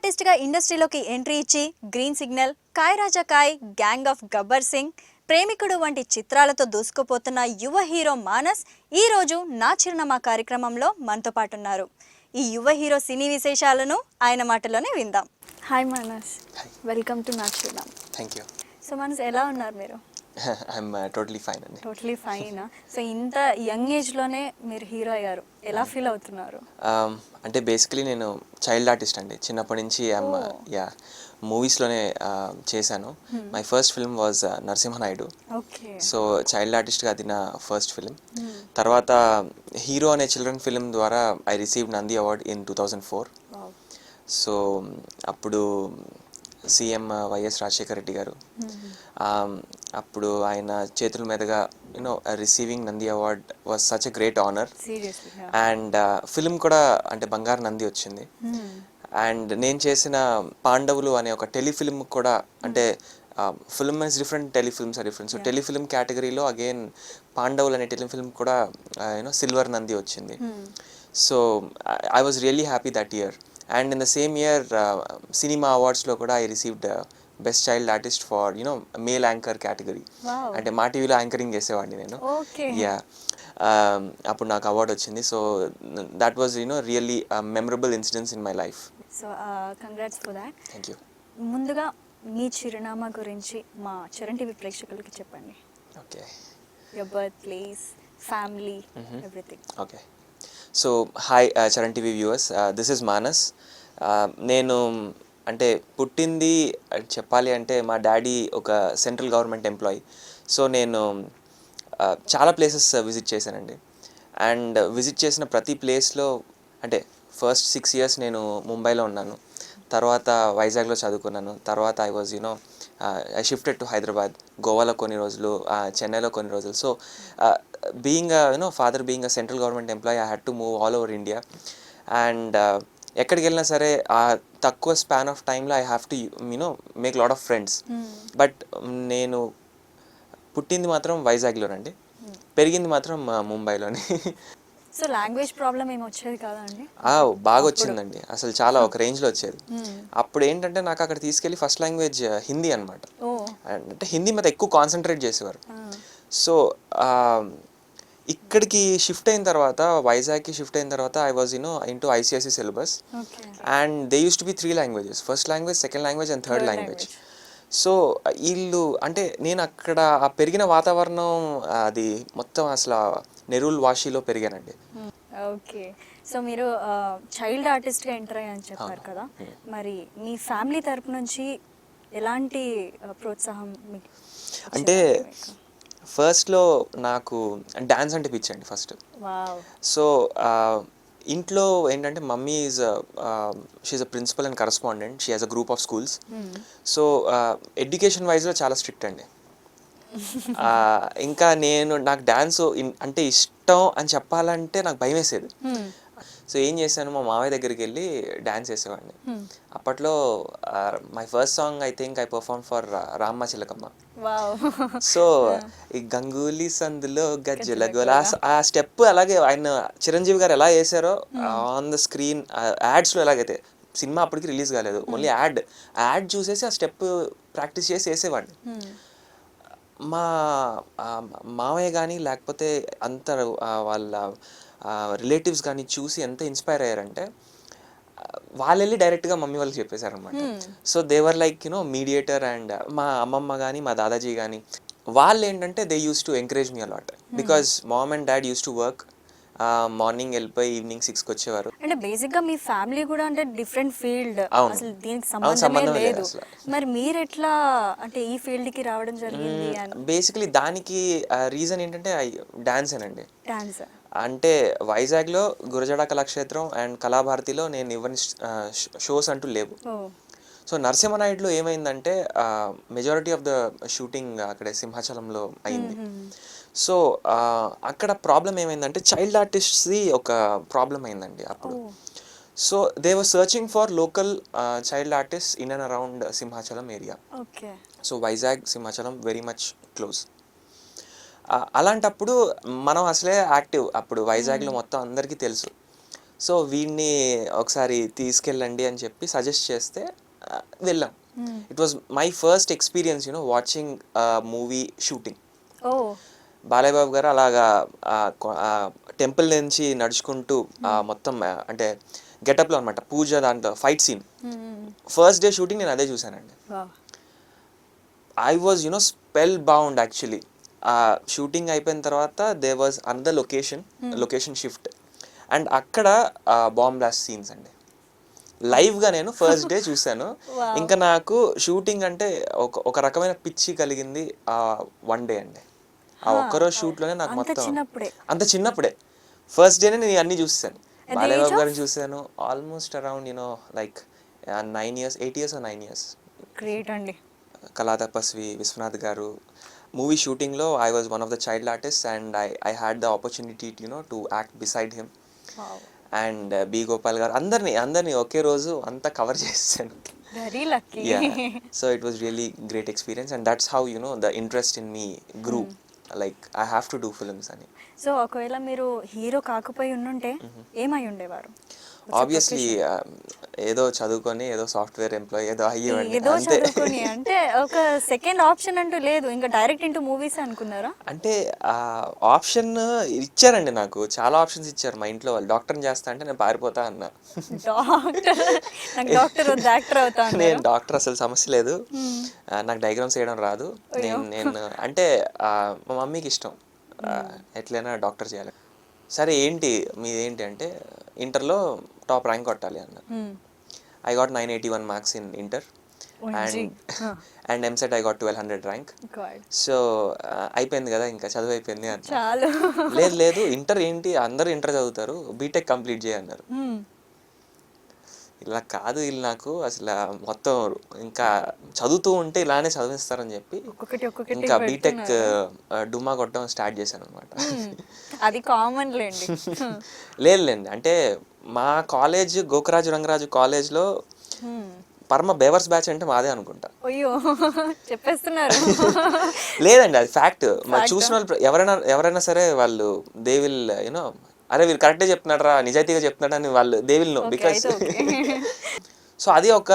ఆర్టిస్ట్గా ఇండస్ట్రీలోకి ఎంట్రీ ఇచ్చి green signal, Kai Raja Kai, gang of Gabbar Singh, ప్రేమికుడు వంటి చిత్రాలతో దూసుకుపోతున్న యువ హీరో మానస్ ఈ రోజు నా చిరునామా కార్యక్రమంలో మనతో పాటు ఉన్నారు. ఈ యువ హీరో సినీ విశేషాలను ఆయన మాటలోనే విందాం. హాయ్ మానస్, వెల్కమ్ టు నా చిరునామా. Thank you. సో మానస్, ఎలా ఉన్నారు మీరు? ఐఎమ్ టోటలీ ఫైన్ అండి. Totally fine. సో ఇంత యంగ్ ఏజ్లోనే మీరు హీరో అయ్యారు, ఎలా ఫీల్ అవుతున్నారు? అంటే బేసికలీ నేను చైల్డ్ ఆర్టిస్ట్ అండి. చిన్నప్పటి నుంచి మూవీస్లోనే చేశాను. My first film was Narasimha Naidu. So child ఆర్టిస్ట్గా అది నా ఫస్ట్ ఫిలిం. తర్వాత హీరో అనే చిల్డ్రన్ ఫిలిం ద్వారా I received Nandi award in 2004. So అప్పుడు సీఎం వైఎస్ రాజశేఖర రెడ్డి గారు, అప్పుడు ఆయన చేతుల మీదుగా receiving Nandi award was such a great honour. And film కూడా అంటే బంగారు నంది వచ్చింది. అండ్ నేను చేసిన పాండవులు అనే ఒక టెలిఫిలిం కూడా, అంటే film is different, telefilms are different. So telefilm కేటగిరీలో అగైన్ పాండవులు అనే టెలిఫిలిం కూడా సిల్వర్ నంది వచ్చింది. So I was really happy that year. And in the same year, Cinema Awards lo kuda I received Best Child Artist for male anchor category. Wow. Ante మా టీవీలో anchoring చేసేవాడిని నేను. Okay. Yeah. అప్పుడు నాకు award వచ్చింది. So that was really a memorable incidents in my life. So congrats for that. Thank you. ముందుగా మీ చిరునామా గురించి మా చరణ్ టీవీ ప్రేక్షకులకి చెప్పండి. Okay. Your birthplace, family, everything. Okay. So hi Charan TV viewers, this is Manas. నేను అంటే పుట్టింది చెప్పాలి అంటే మా డాడీ ఒక సెంట్రల్ గవర్నమెంట్ ఎంప్లాయీ. సో నేను చాలా ప్లేసెస్ విజిట్ చేశానండి. అండ్ విజిట్ చేసిన ప్రతి ప్లేస్లో అంటే ఫస్ట్ 6 years నేను ముంబైలో ఉన్నాను, తర్వాత వైజాగ్లో చదువుకున్నాను, తర్వాత ఐ షిఫ్టెడ్ టు హైదరాబాద్, గోవాలో కొన్ని రోజులు, చెన్నైలో కొన్ని రోజులు. So being father being a central government employee, I had to move all over India. And ఎక్కడికి వెళ్ళినా సరే ఆ తక్కువ స్పాన్ ఆఫ్ టైంలో I have to make lot of friends. But నేను పుట్టింది మాత్రం వైజాగ్లోనండి, పెరిగింది మాత్రం ముంబైలోని. సో లాంగ్వేజ్ ప్రాబ్లం ఏమి వచ్చేది కాదా అండి? బాగా వచ్చిందండి, అసలు చాలా ఒక రేంజ్లో వచ్చేది. అప్పుడు ఏంటంటే నాకు అక్కడ తీసుకెళ్ళి ఫస్ట్ లాంగ్వేజ్ హిందీ అనమాట. అంటే హిందీ మీద ఎక్కువ కాన్సన్ట్రేట్ చేసేవారు. సో ఇక్కడికి షిఫ్ట్ అయిన తర్వాత, వైజాగ్కి షిఫ్ట్ అయిన తర్వాత I was into ICICI syllabus. And they use to be 3 languages, first language, second language and third language. So వీళ్ళు అంటే నేను అక్కడ ఆ పెరిగిన వాతావరణం అది మొత్తం అసలు నెరూల్ వాషిలో పెరిగానండి. ఓకే. సో మీరు చైల్డ్ ఆర్టిస్ట్గా ఎంటర్ అయ్యని చెప్పారు కదా, మరి మీ ఫ్యామిలీ తరపు నుంచి ఎలాంటి ప్రోత్సాహం మీకు? అంటే ఫస్ట్లో నాకు డ్యాన్స్ అంటే పిచ్చండి ఫస్ట్. సో ఇంట్లో ఏంటంటే mummy she's a principal and correspondent, she has a group of schools. So education వైజ్లో చాలా స్ట్రిక్ట్ అండి. ఇంకా నాకు డ్యాన్స్ అంటే ఇష్టం అని చెప్పాలంటే నాకు భయం వేసేది. సో ఏం చేశాను, మా మావయ్య దగ్గరికి వెళ్ళి డ్యాన్స్ చేసేవాడిని. అప్పట్లో my first song I think I perform for రామ్మ చిలకమ్మ. సో ఈ గంగూలీ సందులో గజ్జల గోల ఆ స్టెప్ అలాగే ఆయన చిరంజీవి గారు ఎలా వేసారో ఆన్ ద స్క్రీన్, యాడ్స్లో ఎలాగైతే, సినిమా అప్పటికి రిలీజ్ కాలేదు, ఓన్లీ యాడ్ చూసేసి ఆ స్టెప్ ప్రాక్టీస్ చేసి వేసేవాడిని. మా మావయ్య కానీ లేకపోతే అంత వాళ్ళ రిలేటివ్స్ కానీ చూసి ఎంత ఇన్స్పైర్ అయ్యారంటే వాళ్ళు వెళ్ళి డైరెక్ట్గా మమ్మీ వాళ్ళకి చెప్పేశారనమాట. So they were like mediator. And మా అమ్మమ్మ కానీ మా దాదాజీ కానీ వాళ్ళు ఏంటంటే they use to encourage me a lot, because mom and dad use to work. Morning వెళ్ళిపోయి ఈవినింగ్ 6కి వచ్చేవారు. అంటే బేసిక్గా మీ ఫ్యామిలీ కూడా అంటే డిఫరెంట్ ఫీల్డ్, అసలు దీనికి సంబంధమే లేదు. మరి మీరు ఎట్లా అంటే ఈ ఫీల్డ్కి రావడం జరిగింది? బేసికలీ దానికి రీజన్ ఏంటంటే డాన్సేనండి. డాన్స్ అంటే వైజాగ్లో గురజాడ కళాక్షేత్రం అండ్ కళాభారతిలో నేను ఇవ్వని షోస్ అంటూ లేవు. సో నరసింహనాయుడులో ఏమైందంటే మెజారిటీ ఆఫ్ ద షూటింగ్ అక్కడే సింహాచలంలో అయింది. సో అక్కడ ప్రాబ్లం ఏమైందంటే చైల్డ్ ఆర్టిస్ట్ది ఒక ప్రాబ్లం అయిందండి అప్పుడు. So they were searching for local child artist in and around Simhachalam area. So Vizag Simhachalam very much close. అలాంటప్పుడు మనం అసలే యాక్టివ్, అప్పుడు వైజాగ్లో మొత్తం అందరికీ తెలుసు. సో వీడిని ఒకసారి తీసుకెళ్ళండి అని చెప్పి సజెస్ట్ చేస్తే వెళ్ళాం. It was my first experience watching movie shooting. ఓ బాలయ్య బాబు గారు అలాగా టెంపుల్ నుంచి నడుచుకుంటూ మొత్తం అంటే గెటప్లో అనమాట, పూజ దాంట్లో fight scene. First day shooting నేను అదే చూశానండి. I was spellbound actually. Shooting అయిపోయిన తర్వాత there was another location shift, and అక్కడ బాంబ్ బ్లాస్ట్ సీన్స్ అండి లైవ్గా నేను ఫస్ట్ డే చూశాను. ఇంకా నాకు షూటింగ్ అంటే ఒక రకమైన పిచ్చి కలిగింది వన్ డే అండి. ఆ ఒక్కరోజు షూట్లోనే నాకు మొత్తం అంత చిన్నప్పుడే ఫస్ట్ డేనే నేను అన్నీ చూసాను. బాలయ్య బాబు గారిని చూశాను almost around like 8 years or 9 years. Great అండి. కళా తపస్వి విశ్వనాథ్ గారు మూవీ షూటింగ్లో I was one of the child artist and I had the opportunity to act beside him. And B Gopal గారు అందరినీ ఒకే రోజు అంతా కవర్ చేశాను. Very lucky. So it was really great experience and that's how the interest in me grew, like I have to do films అని. So ఒకవేళ మీరు hero కాకపోయి ఉండుంటే ఏమై ఉండేవారు? ఆబ్వియస్లీ ఏదో చదువుకొని ఏదో సాఫ్ట్వేర్ ఎంప్లాయీ ఏదో అయ్యేవాడిని. ఏదో చదువుకొని అంటే ఒక సెకండ్ ఆప్షన్ అంటూ లేదు, ఇంకా డైరెక్ట్ ఇంటూ మూవీస్ అనుకున్నారా? అంటే ఆప్షన్ ఇచ్చారండి, నాకు చాలా ఆప్షన్స్ ఇచ్చారు మా ఇంట్లో వాళ్ళు. డాక్టర్ని చేస్తా అంటే నేను పారిపోతా అన్నా. నేను డాక్టర్ అసలు సమస్య లేదు, నాకు డయాగ్రామ్స్ వేయడం రాదు, నేను అంటే మా మమ్మీకి ఇష్టం ఎట్లయినా డాక్టర్ చేయాలి. సరే ఏంటి మీదేంటి అంటే ఇంటర్లో టాప్ ర్యాంక్ కొట్టాలి అన్న. I got 981 marks in inter and EAMCET I got 1200 rank. So అయిపోయింది కదా, ఇంకా చదువు అయిపోయింది అన్న. లేదు ఇంటర్ ఏంటి, అందరూ ఇంటర్ చదువుతారు, బీటెక్ కంప్లీట్ చేయన్నారు. ఇలా కాదు, వీళ్ళు నాకు అసలు మొత్తం ఇంకా చదువుతూ ఉంటే ఇలానే చదివిస్తారని చెప్పి ఇంకా బీటెక్ డుమా కొట్టడం స్టార్ట్ చేశాను అనమాట. అది కామన్ లేండి. లేదులేండి, అంటే మా కాలేజ్ గోకరాజు రంగరాజు కాలేజ్లో పరమ బేవర్స్ బ్యాచ్ అంటే మాదే అనుకుంటా. అయ్యో చెప్పేస్తున్నారు. లేదండి, అది ఫ్యాక్ట్. మరి చూసిన వాళ్ళు ఎవరైనా సరే వాళ్ళు దే విల్ అరే వీళ్ళు కరెక్టే చెప్తున్నాడు రా, నిజాయితీగా చెప్తున్నాడు అని వాళ్ళు they will know. Because so అది ఒక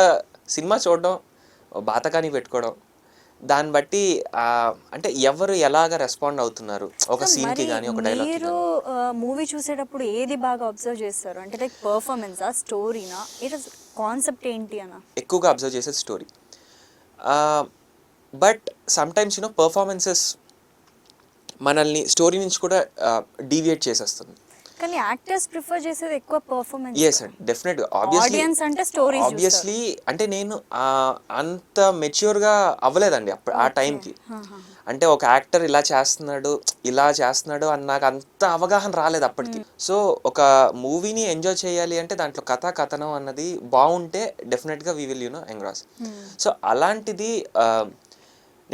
సినిమా చూడడం, బాతకాని పెట్టుకోవడం, దాన్ని బట్టి అంటే ఎవరు ఎలాగ రెస్పాండ్ అవుతున్నారు ఒక సీన్కి కానీ ఒక డైలాగ్. మీరు మూవీ చూసేటప్పుడు ఏది బాగా అబ్జర్వ్ చేస్తారు? అంటే లైక్ పర్ఫార్మెన్సా, స్టోరీనా, కాన్సెప్ట్ ఏంటి అన్న? ఎక్కువగా అబ్జర్వ్ చేసేది స్టోరీ. బట్ సమ్టైమ్స్ పర్ఫార్మెన్సెస్ మనల్ని స్టోరీ నుంచి కూడా డీవియేట్ చేసేస్తుంది. కానీ యాక్టర్స్ ప్రిఫర్ చేసేది ఎక్కువ పర్ఫార్మెన్స్. yes డెఫినెట్గా ఆడియన్స్ అంటే స్టోరీస్. ఆబ్వియస్లీ అంటే నేను అంత మెచ్యూర్గా అవ్వలేదండి అప్పుడు ఆ టైంకి. అంటే ఒక యాక్టర్ ఇలా చేస్తున్నాడు అని నాకు అంత అవగాహన రాలేదు అప్పటికి. సో ఒక మూవీని ఎంజాయ్ చేయాలి అంటే దాంట్లో కథనం అన్నది బాగుంటే డెఫినెట్గా వీ విల్ ఎంగ్రాస్. సో అలాంటిది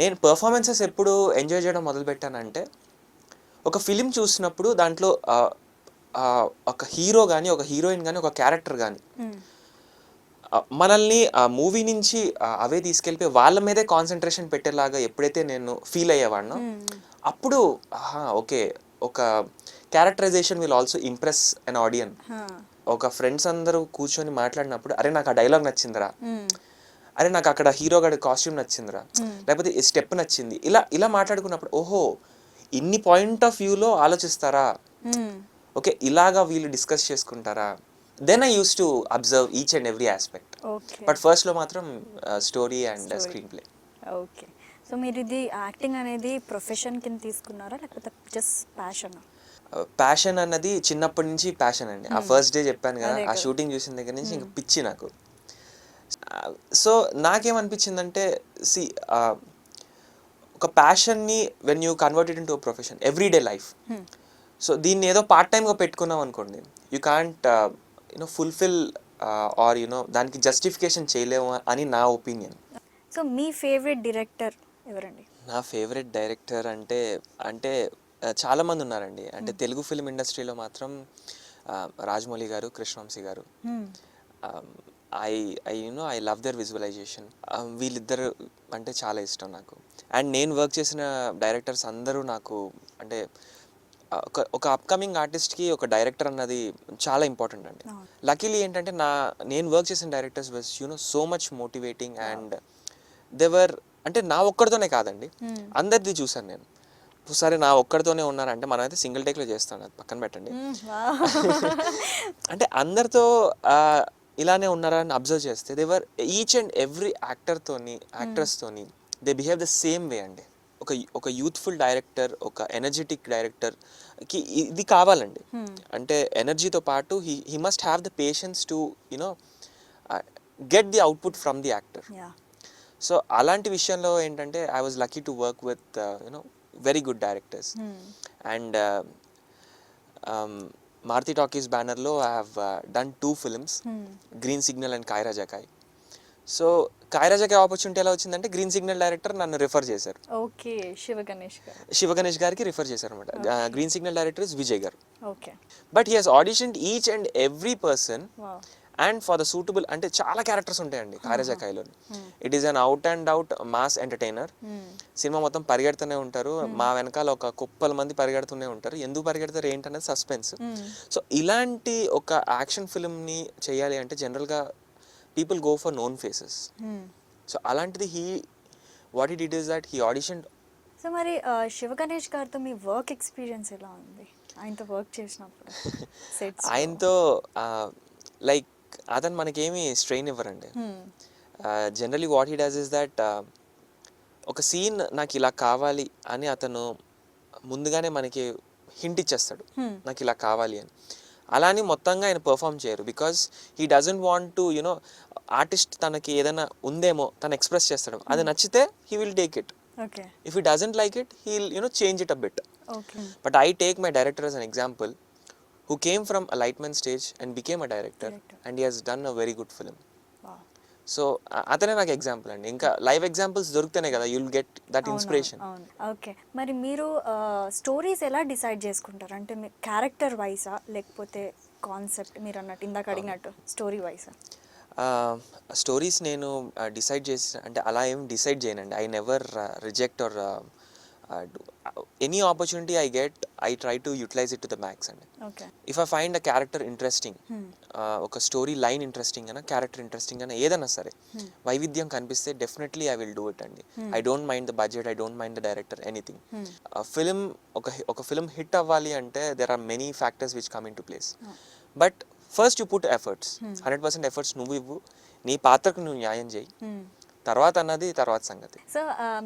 నేను పర్ఫార్మెన్సెస్ ఎప్పుడు ఎంజాయ్ చేయడం మొదలుపెట్టానంటే ఒక ఫిలిం చూసినప్పుడు దాంట్లో ఒక హీరో కానీ ఒక హీరోయిన్ కానీ ఒక క్యారెక్టర్ కానీ మనల్ని ఆ మూవీ నుంచి అవే తీసుకెళ్ళిపోయి వాళ్ళ మీదే కాన్సన్ట్రేషన్ పెట్టేలాగా ఎప్పుడైతే నేను ఫీల్ అయ్యేవాడినో అప్పుడు ఓకే, ఒక క్యారెక్టరైజేషన్ విల్ ఆల్సో ఇంప్రెస్ అన్ ఆడియన్. ఒక ఫ్రెండ్స్ అందరూ కూర్చొని మాట్లాడినప్పుడు అరే నాకు ఆ డైలాగ్ నచ్చిందిరా, అరే నాకు అక్కడ హీరో గడి కాస్ట్యూమ్ నచ్చిందిరా, లేకపోతే స్టెప్ నచ్చింది, ఇలా మాట్లాడుకున్నప్పుడు ఓహో ఇన్ని పాయింట్ ఆఫ్ వ్యూలో ఆలోచిస్తారా, ఓకే ఇలాగా వీళ్ళు డిస్కస్ చేసుకుంటారా. Then I use to observe each and every aspect. But ఫస్ట్లో మాత్రం story and screenplay. Okay, so మీరు ఇది యాక్టింగ్ అనేది ప్రొఫెషన్ కింద తీసుకున్నారా లేకపోతే జస్ట్ ప్యాషన్? ప్యాషన్ అన్నది చిన్నప్పటి నుంచి ప్యాషన్ అండి. ఆ ఫస్ట్ డే చెప్పాను కదా, ఆ షూటింగ్ చూసిన దగ్గర నుంచి ఇంకా పిచ్చి నాకు. సో నాకేమనిపించిందంటే ఒక ప్యాషన్ని when you converted into profession everyday life. So దీన్ని ఏదో పార్ట్ టైమ్గా పెట్టుకున్నాం అనుకోండి, యూ కాంట్ ఫుల్ఫిల్ ఆర్ దానికి జస్టిఫికేషన్ చేయలేము అని నా ఒపీనియన్. సో మీ ఫేవరెట్ డైరెక్టర్ ఎవరండి? నా ఫేవరెట్ డైరెక్టర్ అంటే చాలామంది ఉన్నారండి. అంటే తెలుగు ఫిల్మ్ ఇండస్ట్రీలో మాత్రం Rajamouli garu, Krishna Vamsi garu. I love their visualisation. వీళ్ళిద్దరు అంటే చాలా ఇష్టం నాకు. అండ్ నేను వర్క్ చేసిన డైరెక్టర్స్ అందరూ నాకు అంటే ఒక అప్కమింగ్ ఆర్టిస్ట్కి ఒక డైరెక్టర్ అన్నది చాలా ఇంపార్టెంట్ అండి. లక్కీలీ ఏంటంటే నేను వర్క్ చేసిన directors was so much motivating and they were అంటే నా ఒక్కడితోనే కాదండి, అందరిది చూసాను నేను. సరే నా ఒక్కడితోనే ఉన్నానంటే మనమైతే సింగిల్ టేక్లో చేస్తాను, అది పక్కన పెట్టండి. అంటే అందరితో ఇలానే ఉన్నారా అని అబ్జర్వ్ చేస్తే దేవర్ ఈచ్ అండ్ ఎవ్రీ యాక్టర్స్తోని they behave the same way అండి. ఒక యూత్ఫుల్ డైరెక్టర్, ఒక ఎనర్జెటిక్ డైరెక్టర్కి ఇది కావాలండి. అంటే ఎనర్జీతో పాటు he must have the patience to get the output from the actor. So అలాంటి విషయంలో ఏంటంటే I was lucky to work with very good directors. And Maruthi Talkies బ్యానర్లో I have done 2 films, green signal and Kai Raja Kai. So Kai Raja Kai opportunity ఎలా వచ్చిందంటే green signal director నన్ను refer చేశారు. Okay, Shiva Ganesh గారికి refer చేశారు అనమాట. Green signal director is Vijay గారు. Okay, but he has auditioned each and every person and for the suitable, అంటే చాలా క్యారెక్టర్స్ ఉంటాయండి కాయ్ రాజా కాయ్లో. It is an out and out mass entertainer. Cinema మొత్తం పరిగెడుతూనే ఉంటారు, మా వెనకాల ఒక కుప్పల మంది పరిగెడుతూనే ఉంటారు. ఎందుకు పరిగెడతారు ఏంటనేది సస్పెన్స్. సో ఇలాంటి ఒక యాక్షన్ ఫిల్మ్ని చేయాలి అంటే జనరల్గా people go for known faces. So అలాంటిది what he did is that he auditioned. So మరి శివ గణేష్ గారితో మీ వర్క్ ఎక్స్పీరియన్స్ ఎలా ఉంది, ఆయనతో వర్క్ చేసినప్పుడు? ఆయనతో లైక్ అతను మనకేమి స్ట్రెయిన్ ఇవ్వరండి. Generally what he does is that ఒక సీన్ నాకు ఇలా కావాలి అని అతను ముందుగానే మనకి హింట్ ఇచ్చేస్తాడు, నాకు ఇలా కావాలి అని. అలా అని మొత్తంగా ఆయన పర్ఫామ్ చేయరు, because he doesn't want to artist తనకి ఏదైనా ఉందేమో తను ఎక్స్ప్రెస్ చేస్తాడు, అది నచ్చితే he will take it. If he doesn't like it he will change it a bit. But I take my director as an example, who came from a lightman stage and became a director and he has done a very good film. So అతనే నాకు example అండి. ఇంకా live examples దొరికితేనే కదా you'll get that inspiration. Okay, మరి మీరు stories ఎలా decide చేసుకుంటారు? అంటే మీ క్యారెక్టర్ వైసా లేకపోతే కాన్సెప్ట్, మీరు అన్నట్టు ఇందాక అడిగినట్టు స్టోరీ వైసా? స్టోరీస్ నేను డిసైడ్ చేసి అంటే అలా ఏం డిసైడ్ చేయనండి. I never reject or any opportunity I get I try to utilize it to the max అండి. If I find a character interesting, ఒక స్టోరీ లైన్ ఇంట్రెస్టింగ్ అయినా క్యారెక్టర్ ఇంట్రెస్టింగ్ అయినా ఏదైనా సరే వైవిధ్యం కనిపిస్తే definitely I will do it అండి. I don't mind the budget, I don't mind the director, anything. Film ఒక ఫిలిం హిట్ అవ్వాలి అంటే there are many factors which come in to place. But first you put efforts, 100% efforts నువ్వు ఇవ్వు, నీ పాత్రకు నువ్వు న్యాయం చేయి, తర్వాత అన్నది తర్వాత సంగతి. సో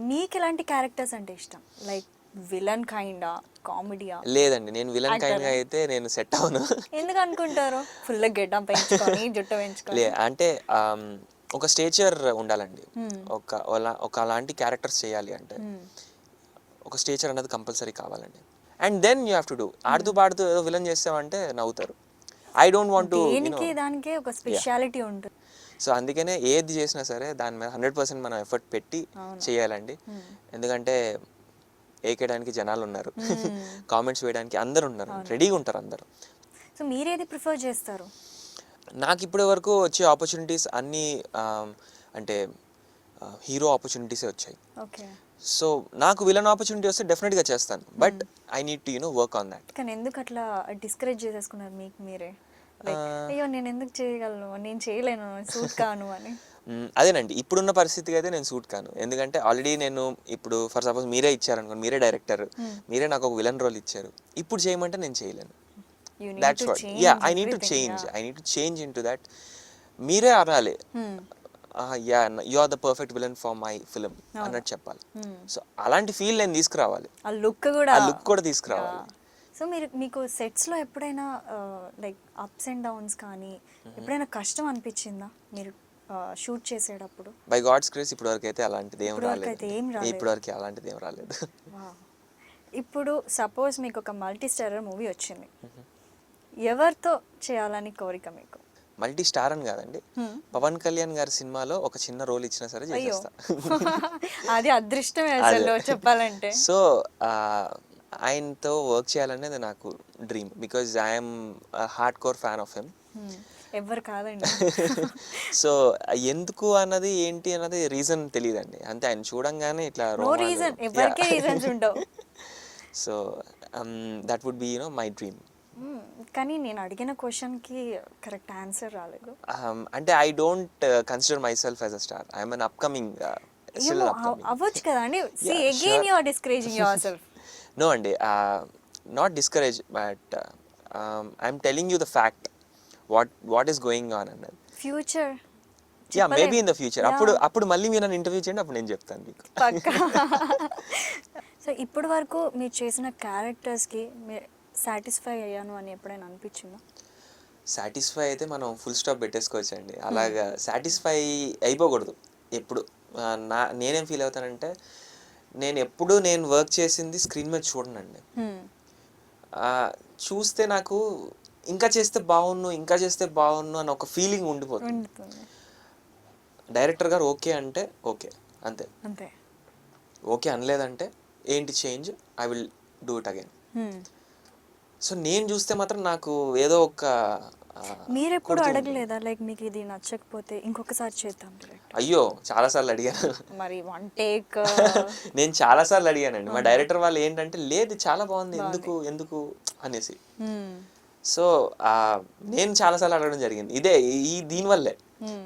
మీకు ఎలాంటి క్యారెక్టర్స్ అంటే ఇష్టం? లైక్ విలన్ కైండా, కామెడీయా? లేదండి, నేను విలన్ కైండ్ గా అయితే నేను సెట్ అవును. ఎందుకు అనుకుంటారు? ఫుల్ గెడ్డం పెంచుకొని జుట్టు పెంచుకొని. అంటే ఒక స్టేచర్ ఉండాలండి. ఒక అలాంటి క్యారెక్టర్స్ చేయాలి అంటే ఒక స్టేచర్ అనేది కంపల్సరీ కావాలండి. And then you have to do. ఆడుతూ పాడుతూ ఏదో విలన్ చేస్తామంటే నవ్వుతారు. ఐ డోంట్ వాంట్ టు, దానికి ఒక స్పెషాలిటీ ఉంటుంది. సో అందుకనే ఏది చేసినా సరే దాని మీద 100% మనం ఎఫర్ట్ పెట్టి చేయాలండి. ఎందుకంటే ఏకేయడానికి జనాలు ఉన్నారు, కామెంట్స్ వేయడానికి అందరు ఉన్నారు, రెడీగా ఉంటారు అందరు. సో మీరేది ప్రిఫర్ చేస్తారు? నాకు ఇప్పటి వరకు వచ్చే ఆపర్చునిటీస్ అన్నీ అంటే హీరో ఆపర్చునిటీసే వచ్చాయి. సో నాకు విలన్ ఆపర్చునిటీ వస్తే డెఫినెట్గా చేస్తాను. But I need to work on that. కానీ ఎందుకు అట్లా డిస్కరేజ్ చేసేసుకున్నారు మీకు మీరే? అయ్యో నేను ఎందుకు చేయగలను, నేను చేయలేను, సూట్ కాను అని. అదేనండి, ఇప్పుడున్న పరిస్థితికి అయితే నేను సూట్ కాను. ఎందుకంటే ఆల్రెడీ నేను ఇప్పుడు ఫర్ సపోజ్ మీరే ఇచ్చారనుకోండి, మీరే డైరెక్టర్, మీరే నాకు ఒక విలన్ రోల్ ఇచ్చారు, ఇప్పుడు చేయమంటే నేను చేయలేను. That's what. Yeah, I need to change in to that. మీరే అనాలి, yeah you are the perfect villain for my film అన్నట్టు చెప్పాలి. సో అలాంటి ఫీల్ నేను తీసుకురావాలి, ఆ లుక్ కూడా తీసుకురావాలి. సో మీకు సెట్స్లో ఎప్పుడైనా లైక్ అప్స్ అండ్ డౌన్స్ కానీ ఎప్పుడైనా కష్టం అనిపించిందా మీరు షూట్ చేసేటప్పుడు? బై గాడ్స్ గ్రేస్ ఇప్పటివరకు అయితే అలాంటిది ఏం రాలేదు. ఇప్పుడు సపోజ్ మీకు ఒక మల్టీ స్టారర్ మూవీ వచ్చింది, ఎవరితో చేయాలని కోరిక మీకు? మల్టీ స్టార్ అని కాదండి, పవన్ కళ్యాణ్ గారి సినిమాలో ఒక చిన్న రోల్ ఇచ్చినా సరే చేసేస్తా. అది అదృష్టమే అసలు చెప్పాలంటే. సో ఆయనతో వర్క్ చేయాలనేది నాకు dream, because I'm hard core fan of him. ఎవరు కాదండి. సో ఎందుకు అన్నది ఏంటి అన్నది రీజన్ తెలియదండి, అంతే. ఆయన చూడంగానే ఇట్లా so that would be myself. కానీ నేను అడిగిన క్వశ్చన్కి కరెక్ట్ ఆన్సర్ రాలేదు. అంటే I don't consider myself as a star. I'm an upcoming అవ్వచ్చు కదా అండి. సి Yeah, again sure. You are discouraging yourself. No అండి, not discourage, but I'm telling you the fact what is going on అన్నది. Future yeah, maybe in the future. అప్పుడు మళ్ళీ మీరు నన్ను ఇంటర్వ్యూ చేయండి, అప్పుడు నేను చెప్తాను మీకు. పక్కా. సో ఇప్పటి వరకు మీరు చేసిన క్యారెక్టర్స్కి మీరు సాటిస్ఫై అయ్యాను అని ఎప్పుడైనా అనిపించిందా? సాటిస్ఫై అయితే మనం ఫుల్ స్టాప్ పెట్టేసుకోవచ్చు అండి. అలాగా సాటిస్ఫై అయిపోకూడదు ఎప్పుడు. నేనేం ఫీల్ అవుతానంటే, నేను వర్క్ చేసింది స్క్రీన్ మీద చూడనండి. చూస్తే నాకు ఇంకా చేస్తే బాగున్ను అని ఒక ఫీలింగ్ ఉండిపోతుంది. డైరెక్టర్ గారు ఓకే అంటే ఓకే, అంతే. ఓకే అనలేదంటే ఏంటి change, I will do it again. So నేను చూస్తే మాత్రం నాకు ఏదో ఒక మీరు ఎప్పుడు అడగలేదా లైక్ మీకు ఇది నచ్చకపోతే ఇంకొకసారి చేద్దాం? అయ్యో, చాలాసార్లు అడిగాను. మరి వన్ టేక్ నేను చాలాసార్లు అడిగానండి. మా డైరెక్టర్ వాళ్ళు ఏంటంటే, లేదు చాలా బాగుంది, ఎందుకు అనేసి. సో నేను చాలాసార్లు అడగడం జరిగింది. దీనివల్లే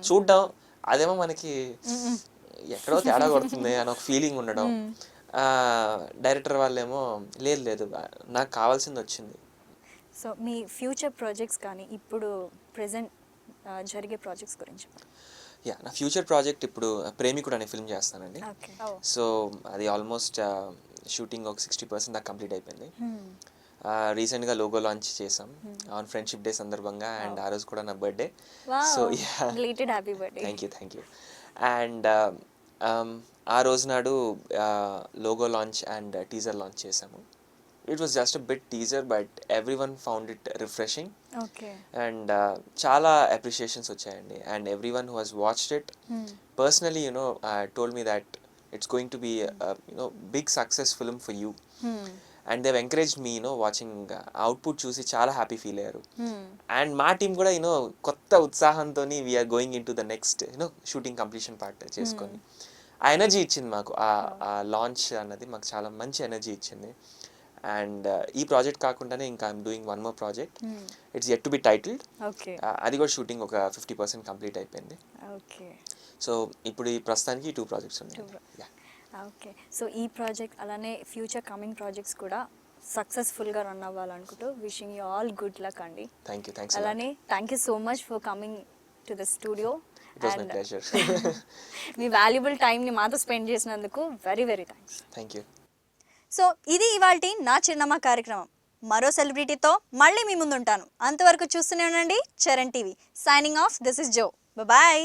చూడ్డం, అదేమో మనకి ఎక్కడో తేడా కొడుతుంది అని ఒక ఫీలింగ్ ఉండడం. డైరెక్టర్ వాళ్ళేమో లేదు నాకు కావాల్సింది వచ్చింది. సో మీ ఫ్యూచర్ ప్రాజెక్ట్స్ కానీ ఇప్పుడు ప్రెజెంట్ జరిగే ప్రాజెక్ట్స్ గురించి? యా, నా ఫ్యూచర్ ప్రాజెక్ట్ ఇప్పుడు ప్రేమికుడు అనే ఫిల్మ్ చేస్తానండి. సో అది ఆల్మోస్ట్ షూటింగ్ ఒక 60% దాకా కంప్లీట్ అయిపోయింది. రీసెంట్గా లోగో లాంచ్ చేసాం ఆన్ ఫ్రెండ్షిప్ డే సందర్భంగా, అండ్ ఆ రోజు కూడా నా birthday. So happy birthday. Thank you. And ఆ రోజు నాడు logo launch and teaser launch చేసాము. It was just a bit teaser, but everyone found it refreshing. And చాలా అప్రిషియేషన్స్ వచ్చాయండి. And everyone who has watched it personally told me that it's going to be big success film for you. And Dev encouraged me watching output చూసి చాలా happy feel అయ్యారు. And మా team కూడా కొత్త ఉత్సాహంతో we're going in to the next shooting completion part చేసుకొని ఆ energy ఇచ్చింది మాకు. ఆ లాంచ్ అన్నది మాకు చాలా మంచి ఎనర్జీ ఇచ్చింది. అండ్ ఈ ప్రాజెక్ట్ కాకుండానే ఇంకా I'm doing one more project. It's yet to be titled. అది కూడా షూటింగ్ ఒక 50% కంప్లీట్ అయిపోయింది. సో ఇప్పుడు ఈ ప్రస్తుతానికి 2 ప్రాజెక్ట్స్ ఉన్నాయి. ఓకే. సో ఈ ప్రాజెక్ట్ అలానే ఫ్యూచర్ కమింగ్ ప్రాజెక్ట్స్ కూడా సక్సెస్ఫుల్గా రన్ అవ్వాలనుకుంటూ wishing you all good luck అండి. థ్యాంక్స్ అలానే thank you so much for coming to the studio. It was my pleasure. మీ వాల్యుబుల్ టైంని మాతో స్పెండ్ చేసినందుకు very thanks. Thank you. So ఇది ఇవాల్టి నా చిరునామా కార్యక్రమం. మరో సెలబ్రిటీతో మళ్ళీ మీ ముందుంటాను. అంతవరకు చూస్తూనే ఉండండి Charan TV. Signing off, this is Joe. Bye.